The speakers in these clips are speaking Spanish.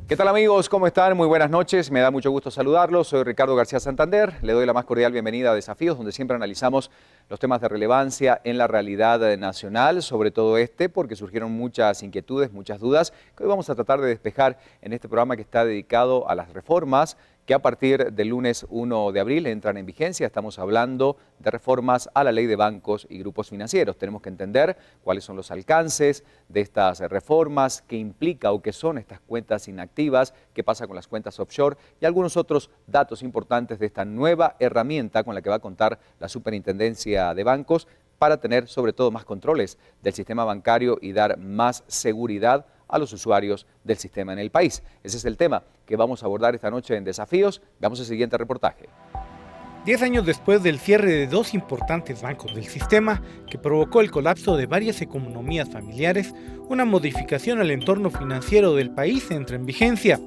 ¿Qué tal amigos? ¿Cómo están? Muy buenas noches. Me da mucho gusto saludarlos. Soy Ricardo García Santander. Le doy la más cordial bienvenida a Desafíos, donde siempre analizamos los temas de relevancia en la realidad nacional, sobre todo porque surgieron muchas inquietudes, muchas dudas, que hoy vamos a tratar de despejar en este programa que está dedicado a las reformas que a partir del lunes 1 de abril entran en vigencia. Estamos hablando de reformas a la ley de bancos y grupos financieros. Tenemos que entender cuáles son los alcances de estas reformas, qué implica o qué son estas cuentas inactivas, qué pasa con las cuentas offshore y algunos otros datos importantes de esta nueva herramienta con la que va a contar la Superintendencia de Bancos para tener sobre todo más controles del sistema bancario y dar más seguridad a los usuarios del sistema en el país. Ese es el tema que vamos a abordar esta noche en Desafíos. Veamos el siguiente reportaje. 10 años después del cierre de dos importantes bancos del sistema, que provocó el colapso de varias economías familiares, una modificación al entorno financiero del país entra en vigencia.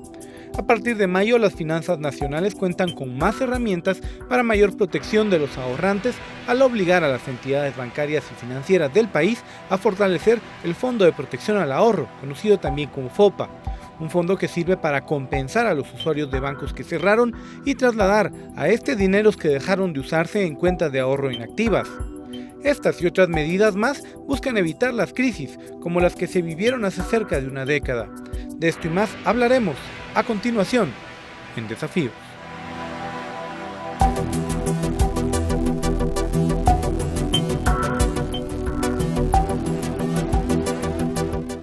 A partir de mayo, las finanzas nacionales cuentan con más herramientas para mayor protección de los ahorrantes al obligar a las entidades bancarias y financieras del país a fortalecer el Fondo de Protección al Ahorro, conocido también como FOPA, un fondo que sirve para compensar a los usuarios de bancos que cerraron y trasladar a este dineros que dejaron de usarse en cuentas de ahorro inactivas. Estas y otras medidas más buscan evitar las crisis, como las que se vivieron hace cerca de una década. De esto y más hablaremos a continuación en Desafíos.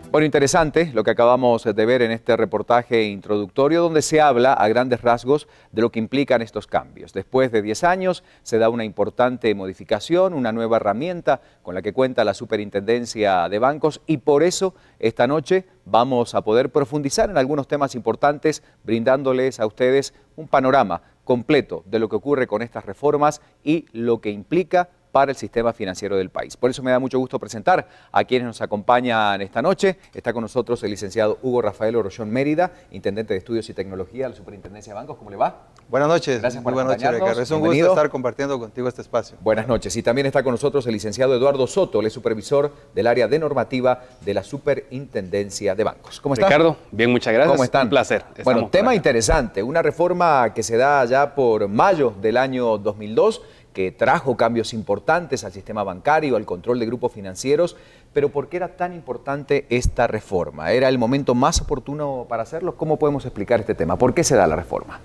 Bueno, interesante lo que acabamos de ver en este reportaje introductorio donde se habla a grandes rasgos de lo que implican estos cambios. Después de 10 años se da una importante modificación, una nueva herramienta con la que cuenta la Superintendencia de Bancos y por eso esta noche vamos a poder profundizar en algunos temas importantes brindándoles a ustedes un panorama completo de lo que ocurre con estas reformas y lo que implica para el sistema financiero del país. Por eso me da mucho gusto presentar a quienes nos acompañan esta noche. Está con nosotros el licenciado Hugo Rafael Orochón Mérida, Intendente de Estudios y Tecnología de la Superintendencia de Bancos. ¿Cómo le va? Buenas noches. Gracias por Muy buenas noches, Ricardo. Es un gusto estar compartiendo contigo este espacio. Buenas noches. Y también está con nosotros el licenciado Eduardo Soto, el supervisor del área de normativa de la Superintendencia de Bancos. ¿Cómo está? Ricardo, bien, muchas gracias. ¿Cómo están? Un placer. Bueno, tema interesante. Una reforma que se da ya por mayo del año 2002, que trajo cambios importantes al sistema bancario, al control de grupos financieros, pero ¿por qué era tan importante esta reforma? ¿Era el momento más oportuno para hacerlo? ¿Cómo podemos explicar este tema? ¿Por qué se da la reforma?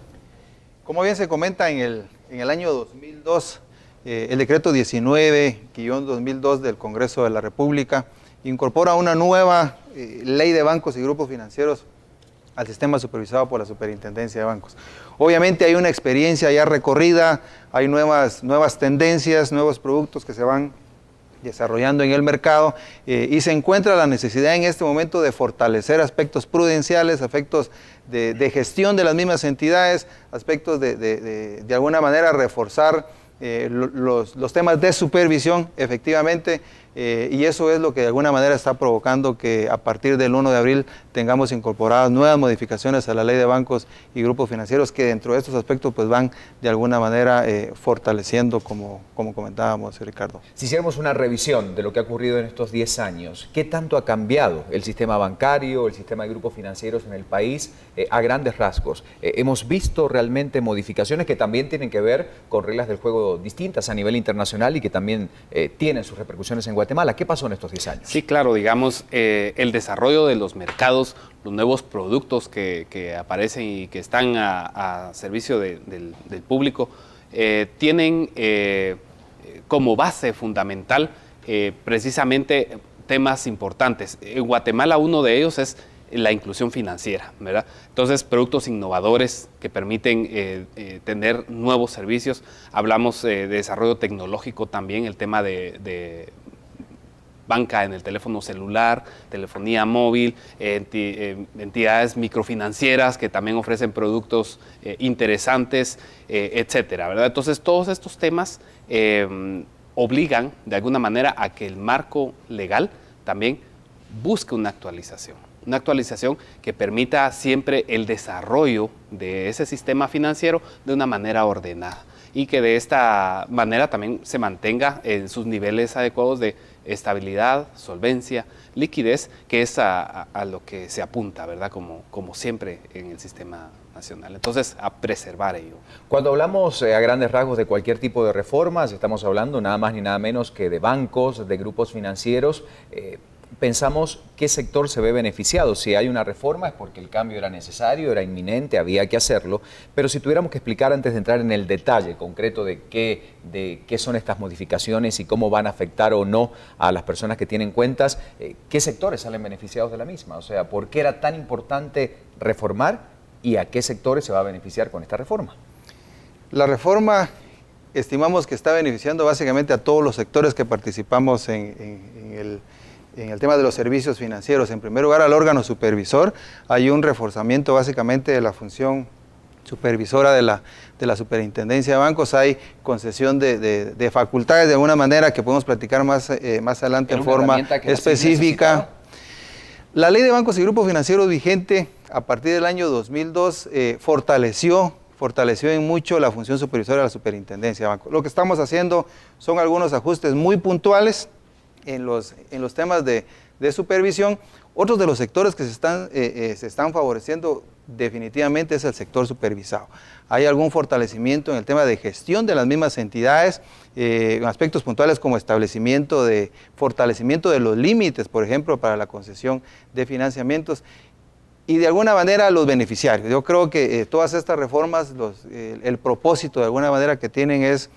Como bien se comenta, en el año 2002, el decreto 19-2002 del Congreso de la República incorpora una nueva ley de bancos y grupos financieros al sistema supervisado por la Superintendencia de Bancos. Obviamente hay una experiencia ya recorrida, hay nuevas tendencias, nuevos productos que se van desarrollando en el mercado y se encuentra la necesidad en este momento de fortalecer aspectos prudenciales, aspectos de gestión de las mismas entidades, aspectos de alguna manera reforzar los temas de supervisión efectivamente, y eso es lo que de alguna manera está provocando que a partir del 1 de abril tengamos incorporadas nuevas modificaciones a la ley de bancos y grupos financieros que dentro de estos aspectos pues van de alguna manera fortaleciendo como comentábamos, Ricardo. Si hiciéramos una revisión de lo que ha ocurrido en estos 10 años, ¿qué tanto ha cambiado el sistema bancario, el sistema de grupos financieros en el país a grandes rasgos? Hemos visto realmente modificaciones que también tienen que ver con reglas del juego distintas a nivel internacional y que también tienen sus repercusiones en Guatemala. ¿Qué pasó en estos 10 años? Sí, claro, digamos, el desarrollo de los mercados, los nuevos productos que aparecen y que están a servicio del público, tienen como base fundamental precisamente temas importantes. En Guatemala uno de ellos es la inclusión financiera, ¿verdad? Entonces, productos innovadores que permiten tener nuevos servicios. Hablamos de desarrollo tecnológico también, el tema de banca en el teléfono celular, telefonía móvil, entidades microfinancieras que también ofrecen productos interesantes, etcétera, ¿verdad? Entonces, todos estos temas obligan de alguna manera a que el marco legal también busque una actualización que permita siempre el desarrollo de ese sistema financiero de una manera ordenada y que de esta manera también se mantenga en sus niveles adecuados de estabilidad, solvencia, liquidez, que es a lo que se apunta, ¿verdad? Como siempre en el sistema nacional. Entonces, a preservar ello. Cuando hablamos a grandes rasgos de cualquier tipo de reformas, estamos hablando nada más ni nada menos que de bancos, de grupos financieros. Pensamos qué sector se ve beneficiado. Si hay una reforma es porque el cambio era necesario, era inminente, había que hacerlo. Pero si tuviéramos que explicar antes de entrar en el detalle concreto de qué son estas modificaciones y cómo van a afectar o no a las personas que tienen cuentas, ¿qué sectores salen beneficiados de la misma? O sea, ¿por qué era tan importante reformar y a qué sectores se va a beneficiar con esta reforma? La reforma estimamos que está beneficiando básicamente a todos los sectores que participamos en el tema de los servicios financieros. En primer lugar, al órgano supervisor. Hay un reforzamiento básicamente de la función supervisora de la Superintendencia de Bancos. Hay concesión de facultades de alguna manera que podemos platicar más adelante en forma específica. La Ley de Bancos y Grupos Financieros vigente a partir del año 2002 fortaleció en mucho la función supervisora de la Superintendencia de Bancos. Lo que estamos haciendo son algunos ajustes muy puntuales en los temas de supervisión. Otros de los sectores que se están favoreciendo definitivamente es el sector supervisado. Hay algún fortalecimiento en el tema de gestión de las mismas entidades, en aspectos puntuales como fortalecimiento de los límites, por ejemplo, para la concesión de financiamientos, y de alguna manera los beneficiarios. Yo creo que todas estas reformas, el propósito de alguna manera que tienen es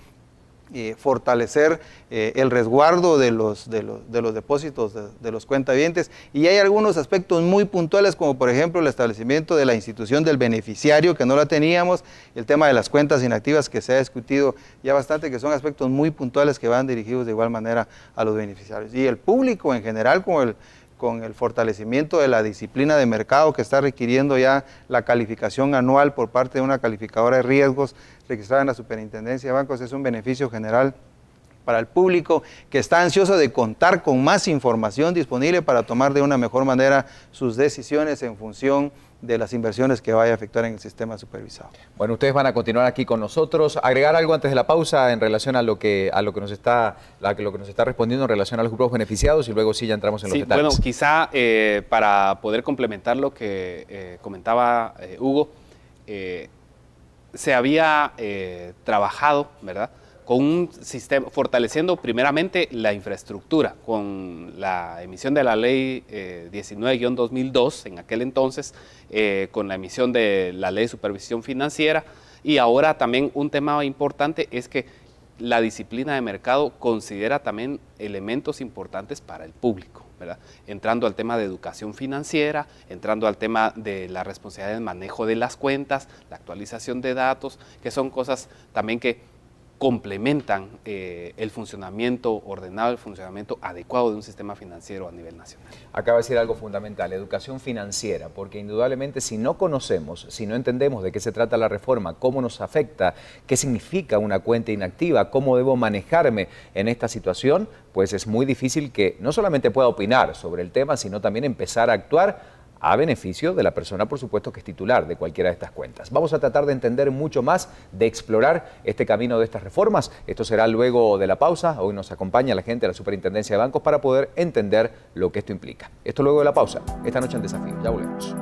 fortalecer el resguardo de los depósitos de los cuentavientes, y hay algunos aspectos muy puntuales como por ejemplo el establecimiento de la institución del beneficiario, que no la teníamos, el tema de las cuentas inactivas que se ha discutido ya bastante, que son aspectos muy puntuales que van dirigidos de igual manera a los beneficiarios. Y el público en general con el fortalecimiento de la disciplina de mercado que está requiriendo ya la calificación anual por parte de una calificadora de riesgos registrada en la Superintendencia de Bancos, es un beneficio general para el público que está ansioso de contar con más información disponible para tomar de una mejor manera sus decisiones en función de las inversiones que vaya a efectuar en el sistema supervisado. Bueno, ustedes van a continuar aquí con nosotros. ¿Agregar algo antes de la pausa en relación a lo que nos está respondiendo en relación a los grupos beneficiados, y luego sí ya entramos en los detalles? Bueno, quizá para poder complementar lo que comentaba Hugo, se había trabajado, ¿verdad?, con un sistema, fortaleciendo primeramente la infraestructura, con la emisión de la ley 19-2002 en aquel entonces, con la emisión de la ley de supervisión financiera, y ahora también un tema importante es que la disciplina de mercado considera también elementos importantes para el público, ¿verdad? Entrando al tema de educación financiera, entrando al tema de la responsabilidad del manejo de las cuentas, la actualización de datos, que son cosas también que complementan el funcionamiento ordenado, el funcionamiento adecuado de un sistema financiero a nivel nacional. Acaba de decir algo fundamental, educación financiera, porque indudablemente si no conocemos, si no entendemos de qué se trata la reforma, cómo nos afecta, qué significa una cuenta inactiva, cómo debo manejarme en esta situación, pues es muy difícil que no solamente pueda opinar sobre el tema, sino también empezar a actuar a beneficio de la persona, por supuesto, que es titular de cualquiera de estas cuentas. Vamos a tratar de entender mucho más, de explorar este camino de estas reformas. Esto será luego de la pausa. Hoy nos acompaña la gente de la Superintendencia de Bancos para poder entender lo que esto implica. Esto luego de la pausa, esta noche en Desafío. Ya volvemos.